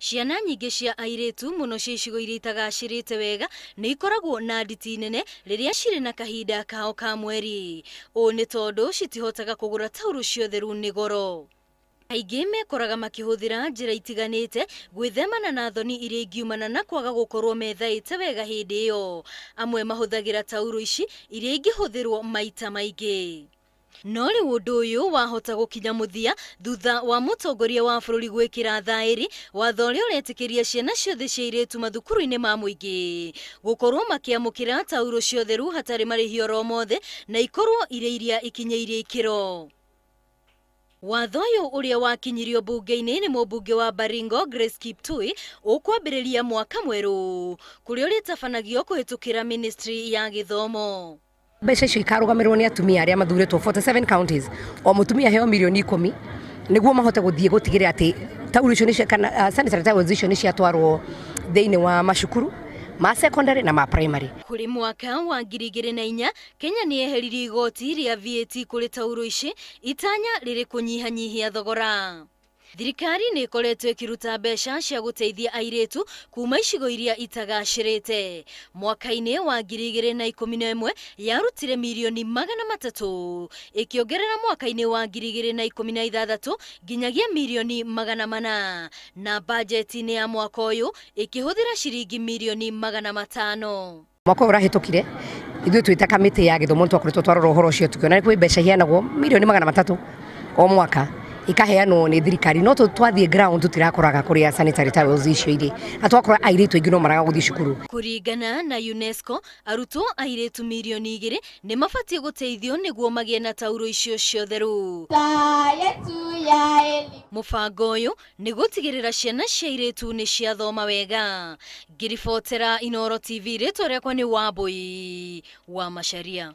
Ciana nyingĩ cia airĩtu mũno cia icigo iria itagacĩrĩte wega nĩ ikoragwo na nditi nene rĩrĩa cirĩ na kahinda kao ka mweri. Ũũ nĩ tondũ citihotaga kũgũra taurũ cia ũtheru nĩ goro. Aingĩ mekoraga makĩhũthĩra njĩra itiganĩte gwĩthemana na thoni iria ingiumana na kwaga gũkorwo methaĩte wega hĩndĩ ĩyo. Amwe mahũthagĩra taurũ ici iria ingĩhũthĩrwo maita maingĩ. No rĩu ũndũ ũyũ wahota gũkinya mũthia thutha wa mũtongoria wa bũrũri gwĩkĩra thaĩri watho ũrĩa ũretĩkĩria ciana ciothe cia airĩtu mathukuru-inĩ ma mũingĩ gũkorwo makĩamũkĩra taurũ cia ũtheru hatarĩ marĩhi oro mothe na ikorwo irĩ iria ikinyĩirie ikĩro. Watho ũyũ ũrĩa wakinyirio mbunge-inĩ nĩ mũmbunge wa Baringo Grace Kiptui ũkwambĩrĩria mwaka mwerũ kũrĩa ũrĩtabanagio kũhĩtũkĩra Ministry ya Gĩthomo. Mbeca icio ikarũgamĩrĩrwo nĩ atumia arĩa mathurĩtwo 47 counties, o mũtumia heo mirioni 10 nĩguo mahote gũthiĩ gũtigĩrĩra atĩ taurũ icio sanitary towels icio nĩ ciatwarwo thĩinĩ wa macukuru ma secondary na ma primary. Kũrĩ mwaka wa 2004 Kenya nĩ yeheririe igoti rĩa VAT kũrĩ taurũ ici, itanya rĩrĩ kũnyihanyihia thogora. Thirikari nĩ ĩkoretwo ĩkĩruta mbeca cia gũteithia airĩtu kuma icigo iria itagacĩrĩte. Mwaka-inĩ wa 2011 yarutire mirioni 300 ĩkĩongerera mwaka-inĩ wa 2016 nginyagia mirioni 400 na bajeti-inĩ ya mwaka ũyũ ĩkĩhũthĩra ciringi mirioni 500. Mwaka ũrahĩtũkire ithuĩ twĩta kamĩtĩ ya gĩthomo twakoretwo twarora ũhoro ũcio tukiona kwĩ mbeca iheanagwo mirioni 300 o mwaka ikaheanwo nĩ thirikari, no twathiĩ ground tutirakoraga kũrĩa sanitary towels icio irĩ na twakora airĩtu aingĩ no maraga gũthiĩ cukuru. Kũringana na UNESCO, arutwo airĩtu mirioni 2 nĩ mabatiĩ gũteithio nĩguo magĩe na taurũ icio cia ũtheru. Mũbango ũyũ nĩ gũtigĩrĩra ciana cia airĩtu nĩ ciathoma wega. Ngĩribotera Inooro TV, rĩtwa rĩakwa nĩ Wambui wa Macharia.